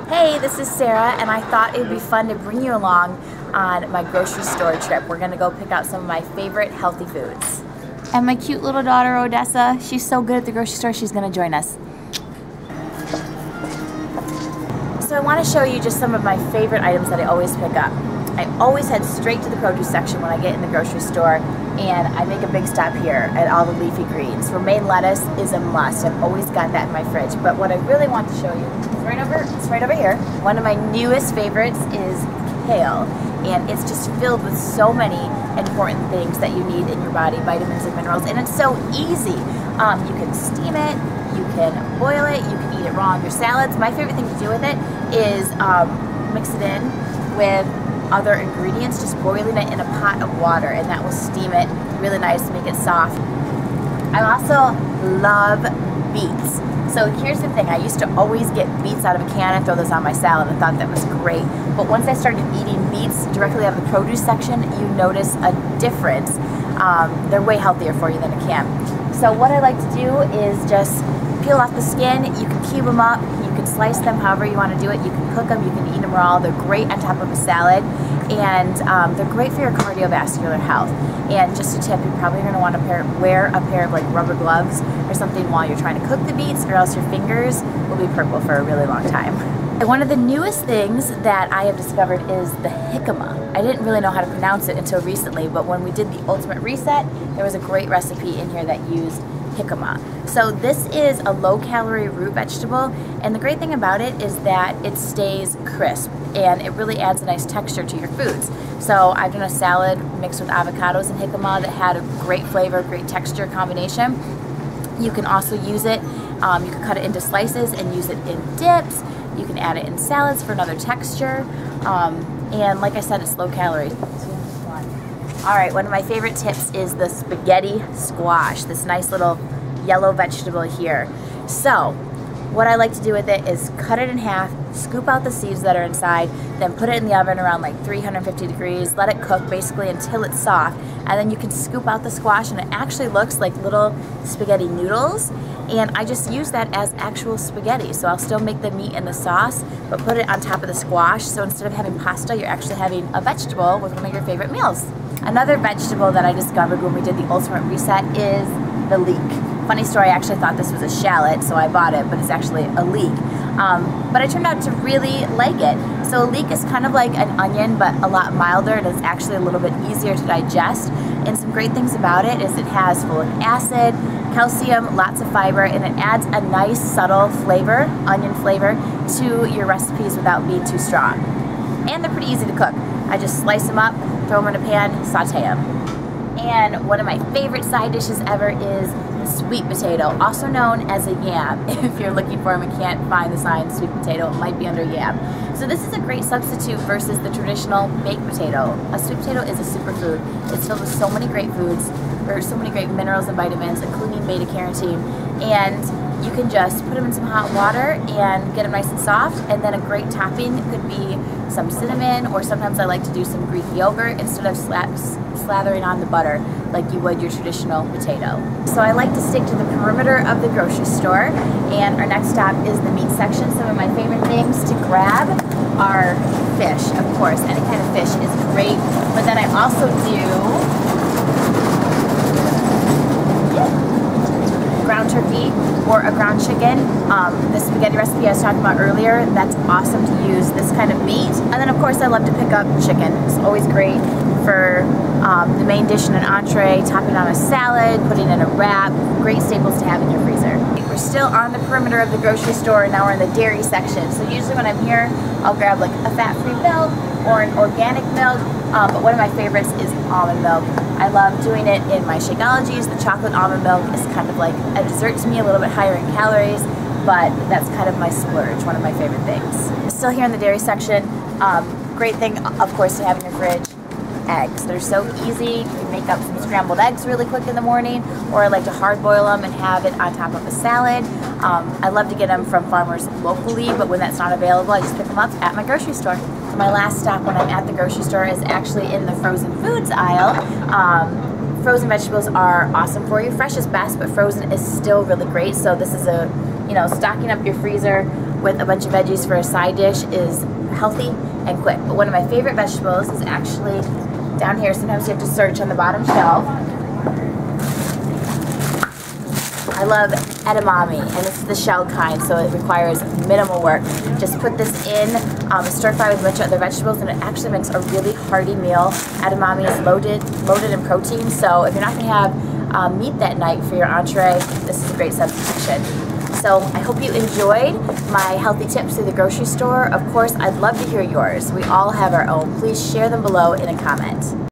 Hey, this is Sarah, and I thought it would be fun to bring you along on my grocery store trip. We're going to go pick out some of my favorite healthy foods. And my cute little daughter, Odessa, she's so good at the grocery store, she's going to join us. So I want to show you just some of my favorite items that I always pick up. I always head straight to the produce section when I get in the grocery store, and I make a big stop here at all the leafy greens. Romaine lettuce is a must. I've always got that in my fridge. But what I really want to show you is right over here. One of my newest favorites is kale, and it's just filled with so many important things that you need in your body, vitamins and minerals, and it's so easy. You can steam it, you can boil it, you can eat it raw in your salads. My favorite thing to do with it is mix it in with other ingredients, just boiling it in a pot of water, and that will steam it really nice to make it soft. I also love beets. So here's the thing, I used to always get beets out of a can and throw those on my salad. I thought that was great. But once I started eating beets directly out of the produce section, you notice a difference. They're way healthier for you than a can. So what I like to do is just peel off the skin. You can cube them up, you can slice them however you want to do it. You can cook them, you can eat them raw. They're great on top of a salad, and they're great for your cardiovascular health. And just a tip, you're probably going to want to wear a pair of like rubber gloves or something while you're trying to cook the beets, or else your fingers will be purple for a really long time. And one of the newest things that I have discovered is the jicama. I didn't really know how to pronounce it until recently, but when we did the Ultimate Reset, there was a great recipe in here that used jicama. So this is a low-calorie root vegetable, and the great thing about it is that it stays crisp, and it really adds a nice texture to your foods. So I've done a salad mixed with avocados and jicama that had a great flavor, great texture combination. You can also use it, you can cut it into slices and use it in dips. You can add it in salads for another texture. And like I said, it's low calorie. Alright, one of my favorite tips is the spaghetti squash, this nice little yellow vegetable here. So, what I like to do with it is cut it in half, scoop out the seeds that are inside, then put it in the oven around like 350 degrees, let it cook basically until it's soft, and then you can scoop out the squash, and it actually looks like little spaghetti noodles, and I just use that as actual spaghetti. So I'll still make the meat and the sauce, but put it on top of the squash, so instead of having pasta, you're actually having a vegetable with one of your favorite meals. Another vegetable that I discovered when we did the Ultimate Reset is the leek. Funny story, I actually thought this was a shallot, so I bought it, but it's actually a leek. But I turned out to really like it. So a leek is kind of like an onion, but a lot milder, and it's actually a little bit easier to digest. And some great things about it is it has folic acid, calcium, lots of fiber, and it adds a nice subtle flavor, onion flavor, to your recipes without being too strong. And they're pretty easy to cook. I just slice them up, throw them in a pan, saute them. And one of my favorite side dishes ever is sweet potato, also known as a yam. If you're looking for them and can't find the sign sweet potato, it might be under yam. So this is a great substitute versus the traditional baked potato. A sweet potato is a superfood. It's filled with so many great foods, or so many great minerals and vitamins, including beta-carotene. And you can just put them in some hot water and get them nice and soft, and then a great topping could be some cinnamon, or sometimes I like to do some Greek yogurt instead of slathering on the butter like you would your traditional potato. So I like to stick to the perimeter of the grocery store, and our next stop is the meat section. Some of my favorite things to grab are fish, of course. Any kind of fish is great, but then I also do ground turkey or a ground chicken. The spaghetti recipe I was talking about earlier, that's awesome to use this kind of meat. And then of course I love to pick up chicken. It's always great for the main dish in an entree, topping on a salad, putting in a wrap. Great staples to have in your freezer. We're still on the perimeter of the grocery store, and now we're in the dairy section. So usually when I'm here, I'll grab like a fat-free milk or an organic milk, but one of my favorites is almond milk. I love doing it in my Shakeologies. The chocolate almond milk is kind of like a dessert to me, a little bit higher in calories, but that's kind of my splurge, one of my favorite things. Still here in the dairy section, great thing, of course, to have in your fridge, eggs. They're so easy. You can make up some scrambled eggs really quick in the morning, or I like to hard boil them and have it on top of a salad. I love to get them from farmers locally, but when that's not available, I just pick them up at my grocery store. My last stop when I'm at the grocery store is actually in the frozen foods aisle. Frozen vegetables are awesome for you. Fresh is best, but frozen is still really great. So this is a, stocking up your freezer with a bunch of veggies for a side dish is healthy and quick. But one of my favorite vegetables is actually down here. Sometimes you have to search on the bottom shelf. I love edamame, and this is the shell kind, so it requires minimal work. Just put this in, stir fry with a bunch of other vegetables, and it actually makes a really hearty meal. Edamame is loaded in protein, so if you're not going to have meat that night for your entree, this is a great substitution. So I hope you enjoyed my healthy tips through the grocery store. Of course, I'd love to hear yours. We all have our own. Please share them below in a comment.